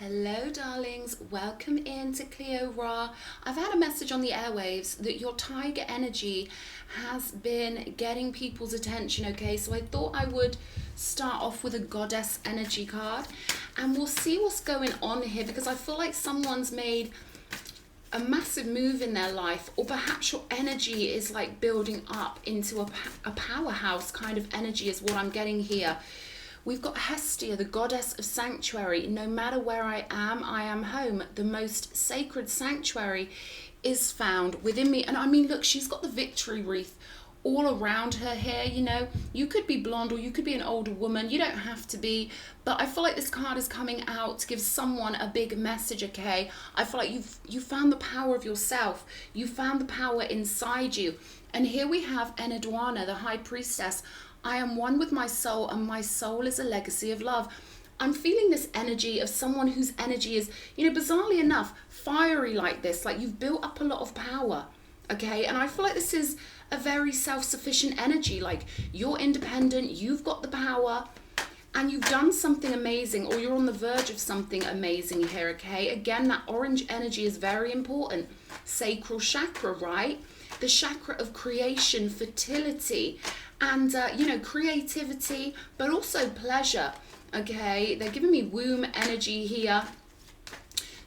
Hello darlings, welcome into Cleo Ra. I've had a message on the airwaves that your tiger energy has been getting people's attention, okay? So I thought I would start off with a goddess energy card and we'll see what's going on here, because I feel like someone's made a massive move in their life, or perhaps your energy is like building up into a powerhouse kind of energy is what I'm getting here. We've got Hestia, the goddess of sanctuary. No matter where I am home. The most sacred sanctuary is found within me. And I mean, look, she's got the victory wreath all around her here, you know. You could be blonde or you could be an older woman. You don't have to be. But I feel like this card is coming out to give someone a big message, okay? I feel like you found the power of yourself. You found the power inside you. And here we have Enheduanna, the high priestess. I am one with my soul, and my soul is a legacy of love. I'm feeling this energy of someone whose energy is, you know, bizarrely enough, fiery like this. Like you've built up a lot of power, okay? And I feel like this is a very self-sufficient energy. Like you're independent, you've got the power, and you've done something amazing, or you're on the verge of something amazing here, okay? Again, that orange energy is very important. Sacral chakra, right? The chakra of creation, fertility, and you know, creativity, but also pleasure, okay? They're giving me womb energy here.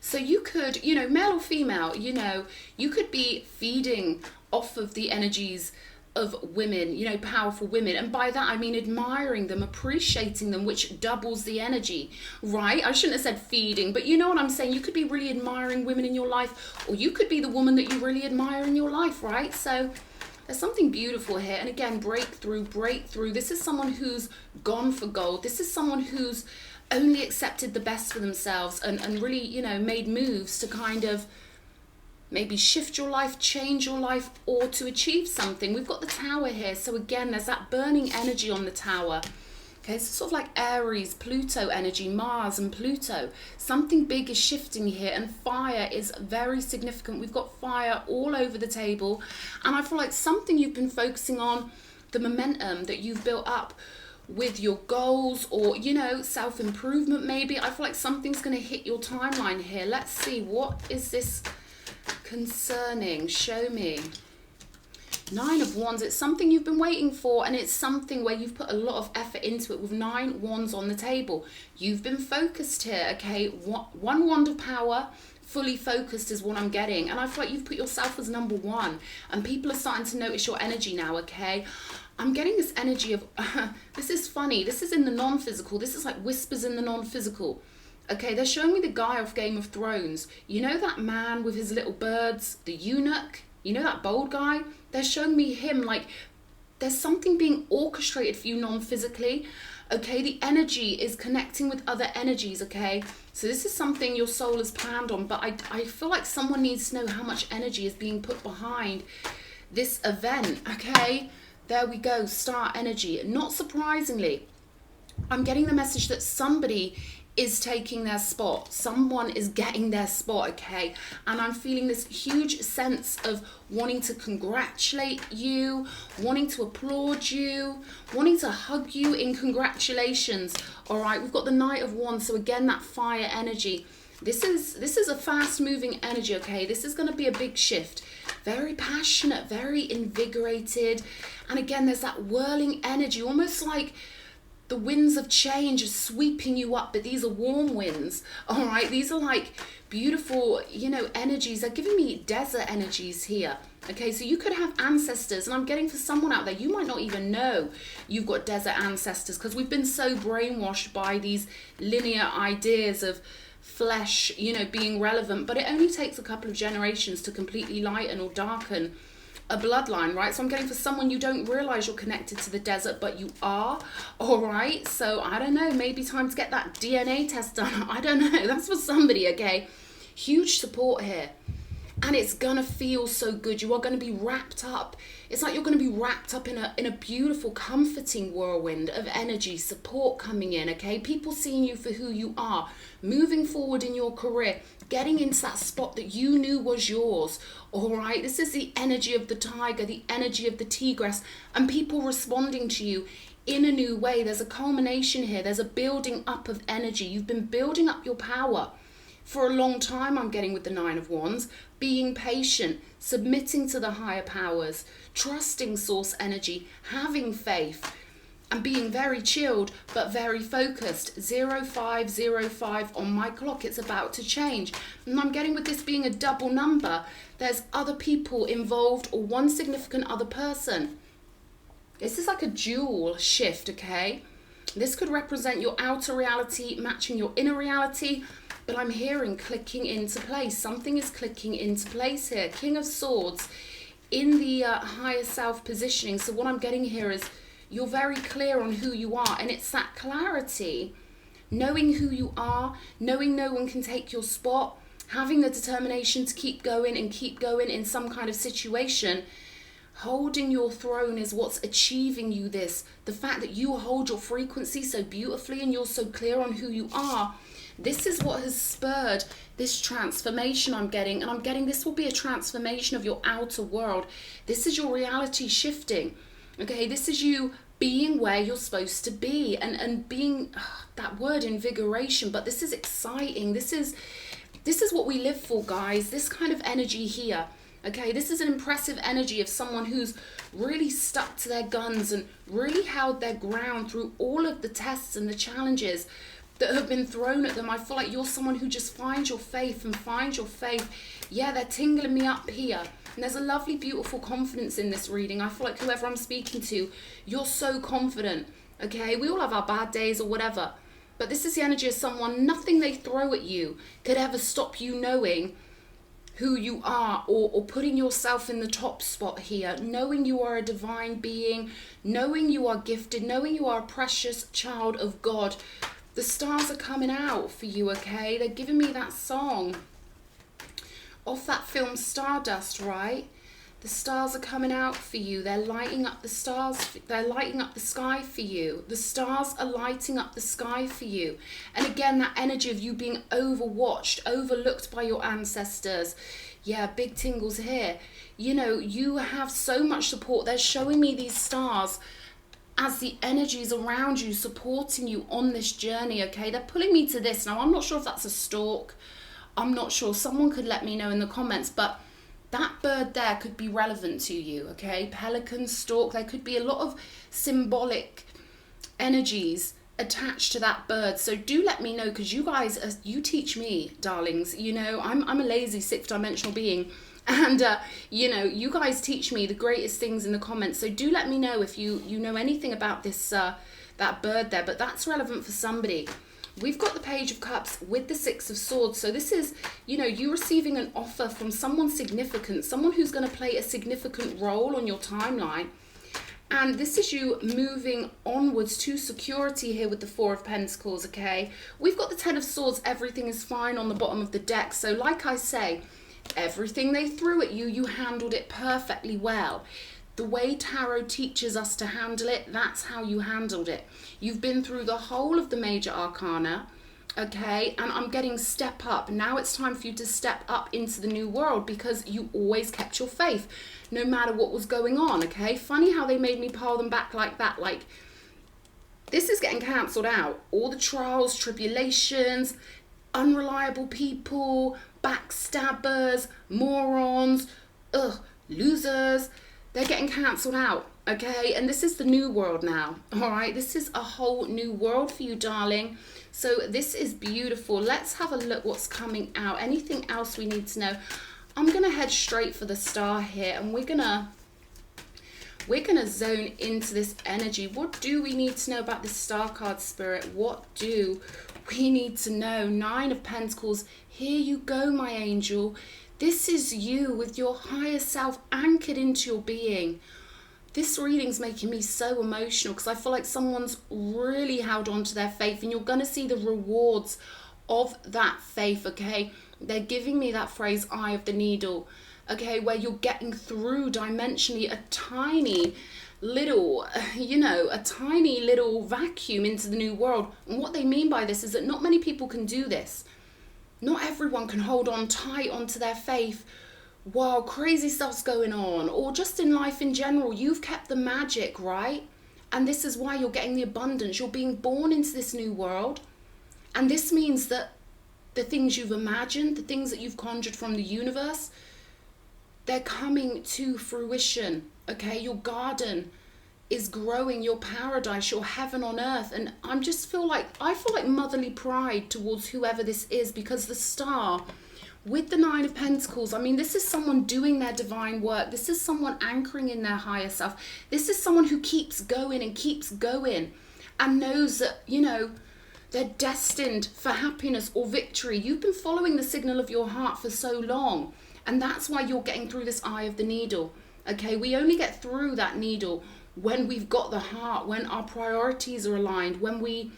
So you could, you know, male or female, you know, you could be feeding off of the energies of women, you know, powerful women. And by that, I mean admiring them, appreciating them, which doubles the energy, right? I shouldn't have said feeding, but you know what I'm saying? You could be really admiring women in your life, or you could be the woman that you really admire in your life, right? So there's something beautiful here. And again, breakthrough. This is someone who's gone for gold. This is someone who's only accepted the best for themselves and really, you know, made moves to kind of maybe shift your life, change your life, or to achieve something. We've got the tower here. So again, there's that burning energy on the tower. Okay, so sort of like Aries, Pluto energy, Mars and Pluto. Something big is shifting here, and fire is very significant. We've got fire all over the table. And I feel like something you've been focusing on, the momentum that you've built up with your goals, or, you know, self-improvement maybe. I feel like something's going to hit your timeline here. Let's see, what is this concerning? Show me. 9 of Wands. It's something you've been waiting for, and it's something where you've put a lot of effort into it with 9 Wands on the table. You've been focused here, okay? One wand of power, fully focused is what I'm getting. And I feel like you've put yourself as number 1, and people are starting to notice your energy now, okay? I'm getting this energy of, this is funny. This is in the non-physical. This is like whispers in the non-physical. Okay, they're showing me the guy off Game of Thrones. You know that man with his little birds, the eunuch? You know that bold guy? They're showing me him, like there's something being orchestrated for you non-physically. Okay, the energy is connecting with other energies, okay? So this is something your soul has planned on, but I feel like someone needs to know how much energy is being put behind this event, okay? There we go, star energy. Not surprisingly, I'm getting the message that somebody is taking their spot. Someone is getting their spot, okay? And I'm feeling this huge sense of wanting to congratulate you, wanting to applaud you, wanting to hug you in congratulations. All right, we've got the Knight of Wands. So again, that fire energy. This is a fast moving energy, okay? This is going to be a big shift. Very passionate, very invigorated. And again, there's that whirling energy, almost like the winds of change are sweeping you up, but these are warm winds, all right? These are like beautiful, you know, energies. They're giving me desert energies here, okay? So you could have ancestors, and I'm getting for someone out there, you might not even know you've got desert ancestors, because we've been so brainwashed by these linear ideas of flesh, you know, being relevant, but it only takes a couple of generations to completely lighten or darken a bloodline, right? So I'm getting for someone, you don't realize you're connected to the desert, but you are, all right? So I don't know, maybe time to get that DNA test done. I don't know. That's for somebody, okay? Huge support here. And it's gonna feel so good. You are gonna be wrapped up. It's like you're gonna be wrapped up in a beautiful, comforting whirlwind of energy, support coming in, okay? People seeing you for who you are, moving forward in your career, getting into that spot that you knew was yours, all right? This is the energy of the tiger, the energy of the tigress, and people responding to you in a new way. There's a culmination here. There's a building up of energy. You've been building up your power. For a long time, I'm getting with the Nine of Wands, being patient, submitting to the higher powers, trusting source energy, having faith, and being very chilled but very focused. 0505 on my clock, it's about to change. And I'm getting with this being a double number. There's other people involved or one significant other person. This is like a dual shift, okay? This could represent your outer reality matching your inner reality, but I'm hearing clicking into place. Something is clicking into place here. King of Swords in the higher self positioning. So what I'm getting here is you're very clear on who you are, and it's that clarity, knowing who you are, knowing no one can take your spot, having the determination to keep going in some kind of situation. Holding your throne is what's achieving you this. The fact that you hold your frequency so beautifully and you're so clear on who you are, this is what has spurred this transformation I'm getting. And I'm getting this will be a transformation of your outer world. This is your reality shifting. Okay, this is you being where you're supposed to be and being that word invigoration, but this is exciting. This is what we live for, guys. This kind of energy here. Okay, this is an impressive energy of someone who's really stuck to their guns and really held their ground through all of the tests and the challenges that have been thrown at them. I feel like you're someone who just finds your faith and finds your faith. Yeah, they're tingling me up here. And there's a lovely, beautiful confidence in this reading. I feel like whoever I'm speaking to, you're so confident. Okay, we all have our bad days or whatever. But this is the energy of someone, nothing they throw at you could ever stop you knowing who you are, or putting yourself in the top spot here, knowing you are a divine being, knowing you are gifted, knowing you are a precious child of God. The stars are coming out for you, okay? They're giving me that song off that film Stardust, right? The stars are coming out for you. They're lighting up the stars. They're lighting up the sky for you. The stars are lighting up the sky for you. And again, that energy of you being overwatched, overlooked by your ancestors. Yeah, big tingles here. You know, you have so much support. They're showing me these stars as the energies around you supporting you on this journey, okay? They're pulling me to this. Now, I'm not sure if that's a stalk. I'm not sure. Someone could let me know in the comments, but that bird there could be relevant to you, okay? Pelican, stork, there could be a lot of symbolic energies attached to that bird. So do let me know, because you guys, you teach me, darlings. You know, I'm a lazy sixth dimensional being. And, you know, you guys teach me the greatest things in the comments. So do let me know if you know anything about this, that bird there. But that's relevant for somebody. We've got the Page of Cups with the Six of Swords. So this is, you know, you receiving an offer from someone significant, someone who's going to play a significant role on your timeline. And this is you moving onwards to security here with the Four of Pentacles, okay? We've got the Ten of Swords. Everything is fine on the bottom of the deck. So like I say, everything they threw at you, you handled it perfectly well. The way tarot teaches us to handle it, that's how you handled it. You've been through the whole of the major arcana, okay? And I'm getting step up. Now it's time for you to step up into the new world, because you always kept your faith, no matter what was going on, okay? Funny how they made me pile them back like that. Like, this is getting cancelled out. All the trials, tribulations, unreliable people, backstabbers, morons, losers, they're getting cancelled out, okay? And this is the new world now, all right? This is a whole new world for you, darling. So this is beautiful. Let's have a look what's coming out. Anything else we need to know? I'm going to head straight for the star here, and we're going to zone into this energy. What do we need to know about this star card, Spirit? What do we need to know? Nine of Pentacles. Here you go, my angel. This is you with your higher self anchored into your being. This reading's making me so emotional, because I feel like someone's really held on to their faith, and you're going to see the rewards of that faith, okay? They're giving me that phrase, eye of the needle, okay, where you're getting through dimensionally a tiny little, you know, a tiny little vacuum into the new world. And what they mean by this is that not many people can do this. Not everyone can hold on tight onto their faith while crazy stuff's going on, or just in life in general. You've kept the magic, right? And this is why you're getting the abundance. You're being born into this new world. And this means that the things you've imagined, the things that you've conjured from the universe, they're coming to fruition, okay? Your garden is growing, your paradise, your heaven on earth. And I feel like motherly pride towards whoever this is, because the star with the 9 of Pentacles, I mean, this is someone doing their divine work. This is someone anchoring in their higher self. This is someone who keeps going and knows that, you know, they're destined for happiness or victory. You've been following the signal of your heart for so long, and that's why you're getting through this eye of the needle, okay? We only get through that needle when we've got the heart, when our priorities are aligned, when we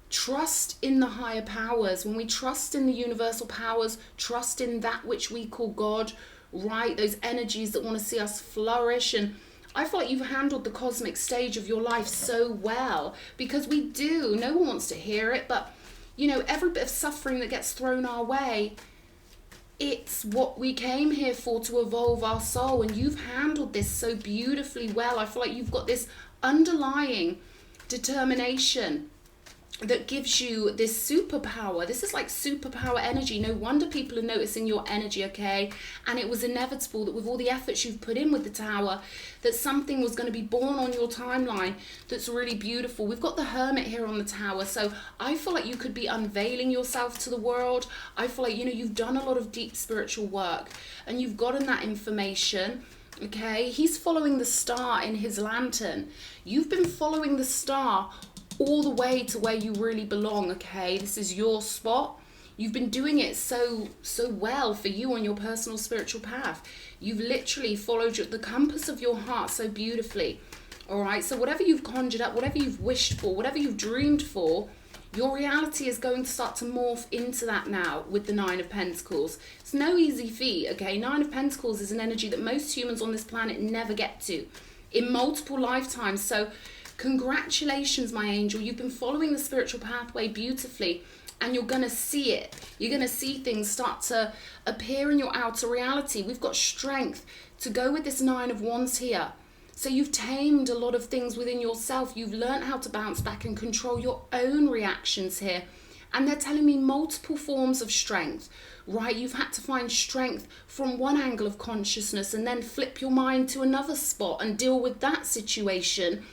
trust in the higher powers, when we trust in the universal powers, trust in that which we call God, right? Those energies that want to see us flourish. And I feel like you've handled the cosmic stage of your life so well, because we do. No one wants to hear it, but, you know, every bit of suffering that gets thrown our way, it's what we came here for, to evolve our soul. And you've handled this so beautifully well. I feel like you've got this underlying determination that gives you this superpower. This is like superpower energy. No wonder people are noticing your energy, okay? And it was inevitable that with all the efforts you've put in with the Tower, that something was going to be born on your timeline that's really beautiful. We've got the Hermit here on the Tower, so I feel like you could be unveiling yourself to the world. I feel like, you know, you've done a lot of deep spiritual work and you've gotten that information. Okay, he's following the star in his lantern. You've been following the star all the way to where you really belong, okay? This is your spot. You've been doing it so well for you on your personal spiritual path. You've literally followed the compass of your heart so beautifully, all right? So whatever you've conjured up, whatever you've wished for, whatever you've dreamed for, your reality is going to start to morph into that now with the 9 of Pentacles. It's no easy feat, okay? 9 of Pentacles is an energy that most humans on this planet never get to in multiple lifetimes. So congratulations, my angel. You've been following the spiritual pathway beautifully, and you're going to see it. You're going to see things start to appear in your outer reality. We've got strength to go with this 9 of Wands here. So you've tamed a lot of things within yourself. You've learned how to bounce back and control your own reactions here. And they're telling me multiple forms of strength, right? You've had to find strength from one angle of consciousness and then flip your mind to another spot and deal with that situation.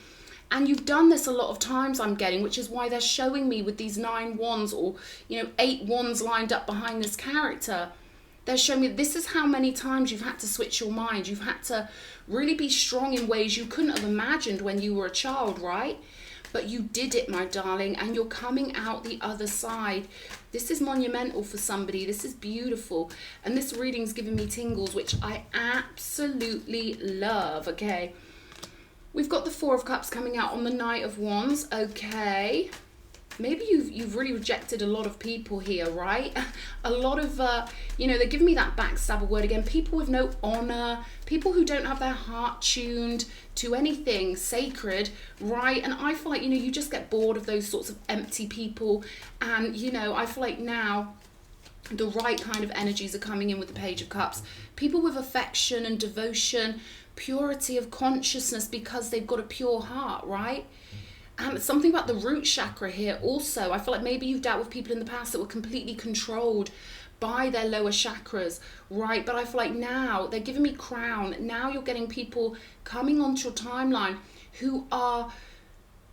And you've done this a lot of times, I'm getting, which is why they're showing me with these 9 wands, or, you know, 8 wands lined up behind this character. They're showing me this is how many times you've had to switch your mind. You've had to really be strong in ways you couldn't have imagined when you were a child, right? But you did it, my darling, and you're coming out the other side. This is monumental for somebody. This is beautiful. And this reading's giving me tingles, which I absolutely love, okay? We've got the 4 of Cups coming out on the Knight of Wands, okay? Maybe you've really rejected a lot of people here, right? A lot of, you know, they're giving me that backstabber word again. People with no honor, people who don't have their heart tuned to anything sacred, right? And I feel like, you know, you just get bored of those sorts of empty people. And, you know, I feel like now the right kind of energies are coming in with the Page of Cups. People with affection and devotion, purity of consciousness because they've got a pure heart, right? Something about the root chakra here also. I feel like maybe you've dealt with people in the past that were completely controlled by their lower chakras, right? But I feel like now they're giving me crown. Now you're getting people coming onto your timeline who are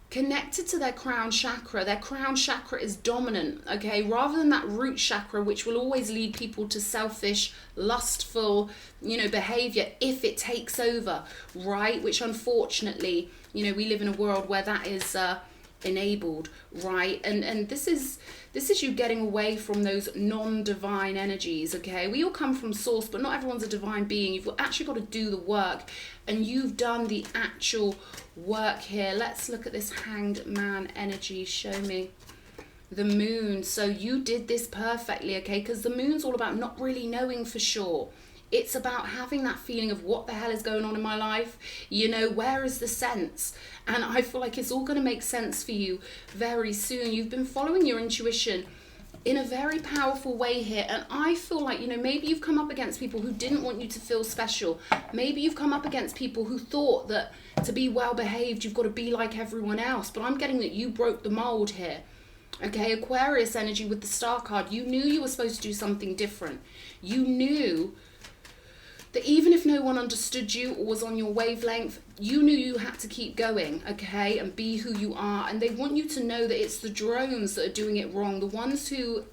connected to their crown chakra. Their crown chakra is dominant, okay? Rather than that root chakra, which will always lead people to selfish, lustful, you know, behavior if it takes over, right? Which unfortunately, you know, we live in a world where that is enabled, right? And this is you getting away from those non-divine energies, okay? We all come from source, but not everyone's a divine being. You've actually got to do the work, and you've done the actual work here. Let's look at this Hanged Man energy. Show me the Moon. So you did this perfectly, okay? Because the Moon's all about not really knowing for sure. It's about having that feeling of what the hell is going on in my life? You know, where is the sense? And I feel like it's all going to make sense for you very soon. You've been following your intuition in a very powerful way here. And I feel like, you know, maybe you've come up against people who didn't want you to feel special. Maybe you've come up against people who thought that to be well behaved, you've got to be like everyone else. But I'm getting that you broke the mold here. Okay, Aquarius energy with the Star card. You knew you were supposed to do something different. You knew that even if no one understood you or was on your wavelength, you knew you had to keep going, okay, and be who you are. And they want you to know that it's the drones that are doing it wrong, the ones who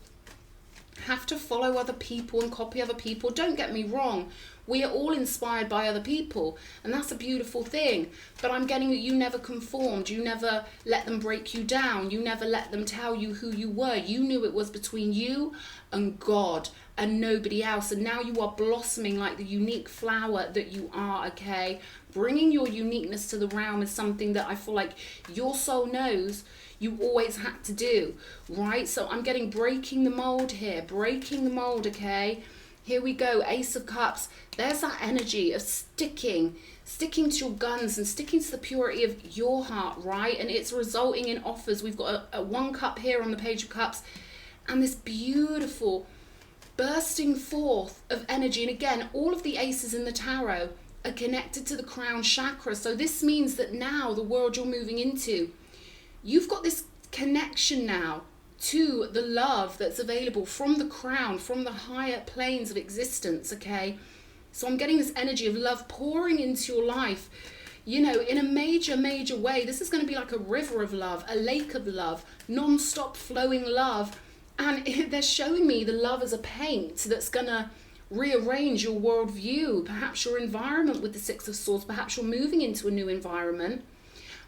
have to follow other people and copy other people. Don't get me wrong, we are all inspired by other people, and that's a beautiful thing. But I'm getting that you never conformed, you never let them break you down, you never let them tell you who you were. You knew it was between you and God and nobody else, and now you are blossoming like the unique flower that you are, okay? Bringing your uniqueness to the realm is something that I feel like your soul knows you always had to do, right? So I'm getting breaking the mold here, breaking the mold, okay? Here we go, Ace of Cups. There's that energy of sticking to your guns and sticking to the purity of your heart, right? And it's resulting in offers. We've got a 1 cup here on the Page of Cups, and this beautiful bursting forth of energy. And again, all of the aces in the tarot are connected to the crown chakra. So this means that now the world you're moving into, you've got this connection now to the love that's available from the crown, from the higher planes of existence, okay? So I'm getting this energy of love pouring into your life, you know, in a major, major way. This is going to be like a river of love, a lake of love, non-stop flowing love. And they're showing me the love as a paint that's going to rearrange your worldview, perhaps your environment with the Six of Swords. Perhaps you're moving into a new environment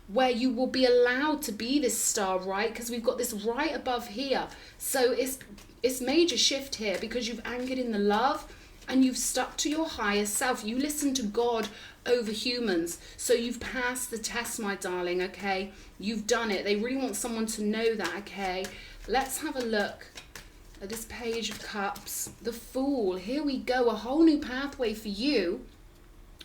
where you will be allowed to be this star, right? Because we've got this right above here. So it's major shift here because you've anchored in the love and you've stuck to your higher self. You listen to God over humans. So you've passed the test, my darling, okay? You've done it. They really want someone to know that, okay? Let's have a look at this Page of Cups. The Fool. Here we go. A whole new pathway for you.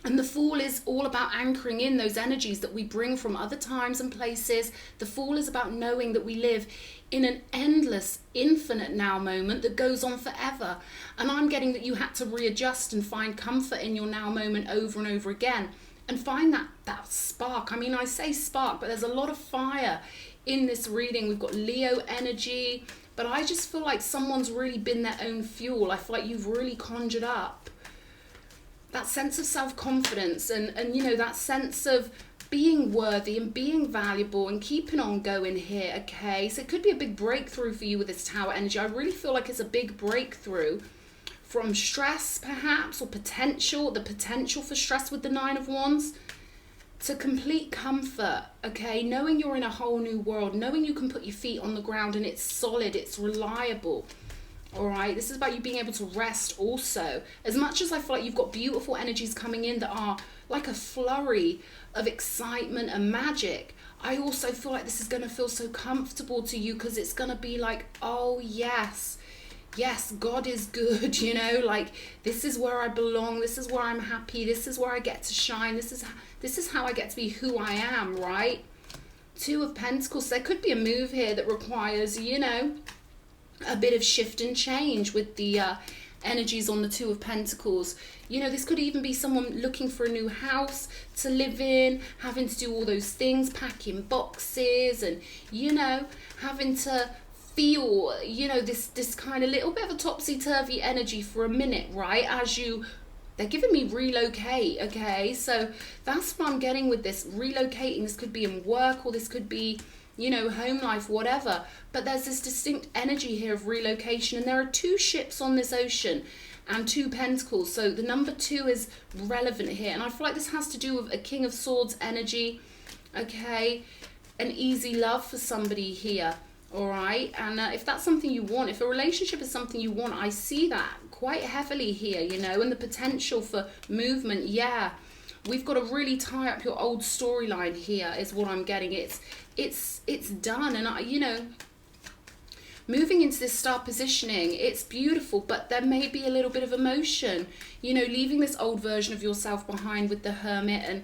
And the Fool is all about anchoring in those energies that we bring from other times and places. The Fool is about knowing that we live in an endless, infinite now moment that goes on forever. And I'm getting that you had to readjust and find comfort in your now moment over and over again. And find that spark. I mean, I say spark, but there's a lot of fire in this reading. We've got Leo energy. But I just feel like someone's really been their own fuel. I feel like you've really conjured up that sense of self-confidence and you know, that sense of being worthy and being valuable and keeping on going here, okay? So it could be a big breakthrough for you with this Tower energy. I really feel like it's a big breakthrough from stress, perhaps, or the potential for stress with the Nine of Wands, to complete comfort, okay? Knowing you're in a whole new world, knowing you can put your feet on the ground and it's solid, it's reliable. All right, this is about you being able to rest also. As much as I feel like you've got beautiful energies coming in that are like a flurry of excitement and magic, I also feel like this is going to feel so comfortable to you because it's going to be like, oh yes, yes, God is good, you know, like this is where I belong, this is where I'm happy, this is where I get to shine, this is how I get to be who I am, right? Two of Pentacles. There could be a move here that requires, you know, a bit of shift and change with the energies on the Two of Pentacles. You know, this could even be someone looking for a new house to live in, having to do all those things, packing boxes and, you know, having to feel, you know, this kind of little bit of a topsy-turvy energy for a minute, right? They're giving me relocate, okay? So that's what I'm getting with this. Relocating, this could be in work or this could be, you know, home life, whatever. But there's this distinct energy here of relocation. And there are two ships on this ocean and two pentacles. So the number 2 is relevant here. And I feel like this has to do with a King of Swords energy, okay? An easy love for somebody here, all right? And if that's something you want, if a relationship is something you want, I see that quite heavily here, you know, and the potential for movement, yeah. We've got to really tie up your old storyline here is what I'm getting. It's done. And, you know, moving into this star positioning, it's beautiful, but there may be a little bit of emotion, you know, leaving this old version of yourself behind with the Hermit. And,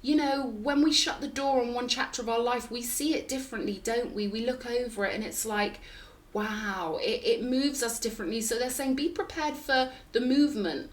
you know, when we shut the door on one chapter of our life, we see it differently, don't we? We look over it and it's like, wow, it moves us differently. So they're saying be prepared for the movement,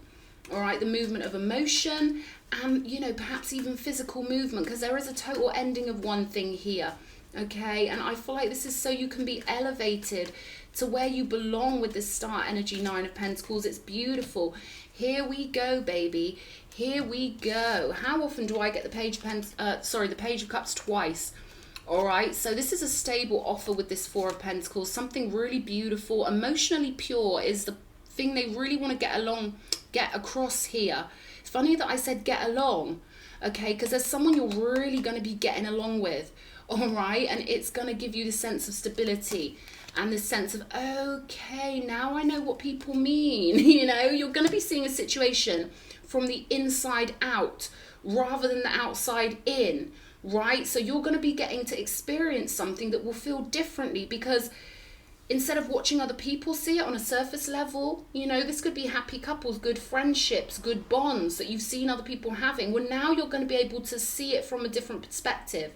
all right, the movement of emotion and, you know, perhaps even physical movement, because there is a total ending of one thing here. Okay, and I feel like this is so you can be elevated to where you belong with this star energy, Nine of Pentacles. It's beautiful. Here we go, baby. Here we go. How often do I get the the Page of Cups twice? All right, so this is a stable offer with this Four of Pentacles. Something really beautiful, emotionally pure is the thing they really want to get across here. It's funny that I said get along, okay, because there's someone you're really going to be getting along with. All right, and it's going to give you the sense of stability and this sense of, okay, now I know what people mean. You know, you're going to be seeing a situation from the inside out rather than the outside in, right? So you're going to be getting to experience something that will feel differently, because instead of watching other people see it on a surface level, you know, this could be happy couples, good friendships, good bonds that you've seen other people having. Well, now you're going to be able to see it from a different perspective.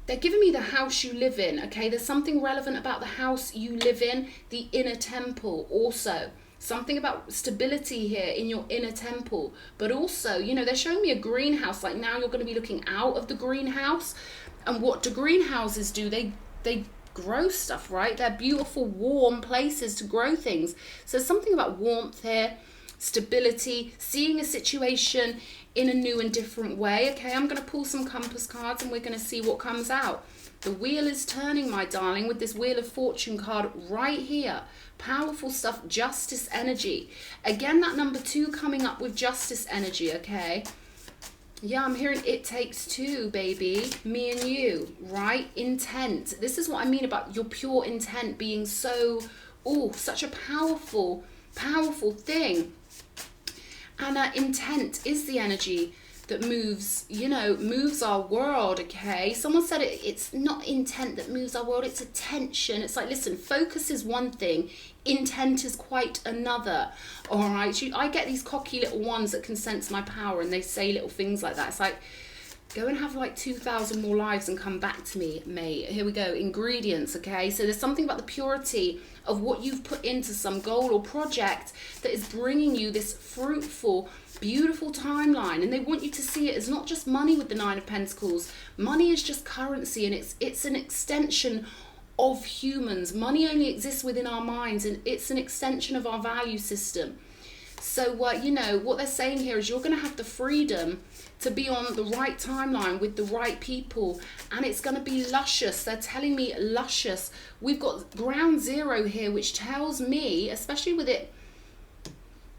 They're giving me the house you live in, okay? There's something relevant about the house you live in, the inner temple also. Something about stability here in your inner temple. But also, you know, they're showing me a greenhouse. Like now you're going to be looking out of the greenhouse. And what do greenhouses do? They grow stuff, right? They're beautiful, warm places to grow things. So something about warmth here, stability, seeing a situation in a new and different way. Okay, I'm going to pull some compass cards and we're going to see what comes out. The wheel is turning, my darling, with this Wheel of Fortune card right here. Powerful stuff, justice energy. Again, that number 2 coming up with justice energy, okay? Yeah, I'm hearing it takes two, baby. Me and you, right? Intent. This is what I mean about your pure intent being so, such a powerful, powerful thing. And intent is the energy that moves, you know, moves our world, okay? Someone said it's not intent that moves our world, it's attention. It's like, listen, focus is one thing, intent is quite another, all right? I get these cocky little ones that can sense my power and they say little things like that. It's like, go and have like 2,000 more lives and come back to me, mate. Here we go, ingredients, okay? So there's something about the purity of what you've put into some goal or project that is bringing you this fruitful, beautiful timeline. And they want you to see it as not just money with the Nine of Pentacles. Money is just currency, and it's an extension of humans. Money only exists within our minds, and it's an extension of our value system. So, you know, what they're saying here is you're going to have the freedom to be on the right timeline with the right people, and it's going to be luscious. They're telling me luscious. We've got ground zero here, which tells me, especially with it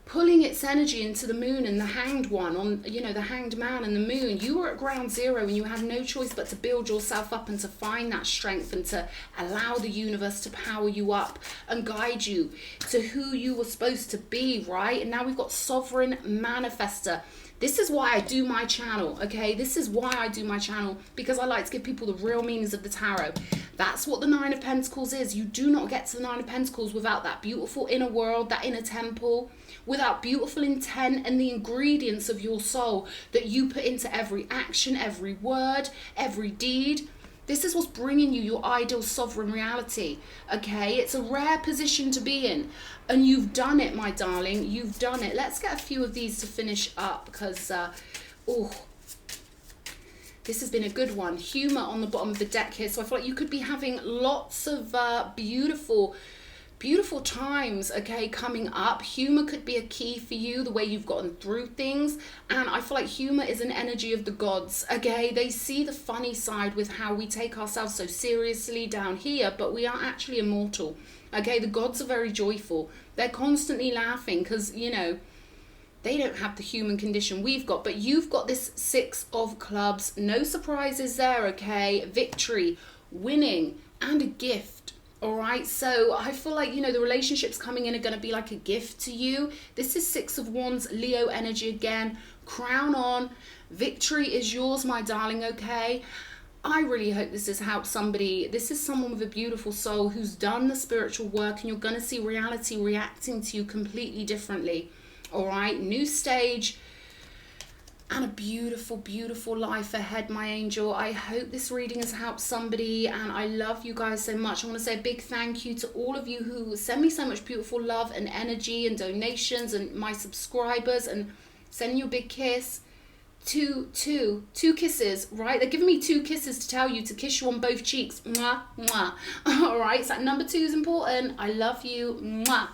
pulling its energy into the moon and the hanged one on, you know, the hanged man and the moon, you were at ground zero and you had no choice but to build yourself up and to find that strength and to allow the universe to power you up and guide you to who you were supposed to be, right? And now we've got sovereign manifester. This is why I do my channel, okay? This is why I do my channel, because I like to give people the real meanings of the tarot. That's what the Nine of Pentacles is. You do not get to the Nine of Pentacles without that beautiful inner world, that inner temple, without beautiful intent and the ingredients of your soul that you put into every action, every word, every deed. This is what's bringing you your ideal sovereign reality, okay? It's a rare position to be in, and you've done it, my darling. You've done it. Let's get a few of these to finish up, because, this has been a good one. Humor on the bottom of the deck here. So I feel like you could be having lots of beautiful times, okay, coming up. Humor could be a key for you, the way you've gotten through things. And I feel like humor is an energy of the gods, okay? They see the funny side with how we take ourselves so seriously down here, but we are actually immortal, okay? The gods are very joyful. They're constantly laughing because, you know, they don't have the human condition we've got. But you've got this Six of Clubs. No surprises there, okay? Victory, winning, and a gift. All right, so I feel like, you know, the relationships coming in are going to be like a gift to you. This is Six of Wands, Leo energy again. Crown on. Victory is yours, my darling, okay? I really hope this has helped somebody. This is someone with a beautiful soul who's done the spiritual work, and you're going to see reality reacting to you completely differently. All right, new stage. And a beautiful, beautiful life ahead, my angel. I hope this reading has helped somebody, and I love you guys so much. I want to say a big thank you to all of you who send me so much beautiful love and energy and donations, and my subscribers, and sending you a big kiss. two kisses, right? They're giving me 2 kisses to tell you to kiss you on both cheeks. Mwah, mwah. All right, so number 2 is important. I love you. Mwah.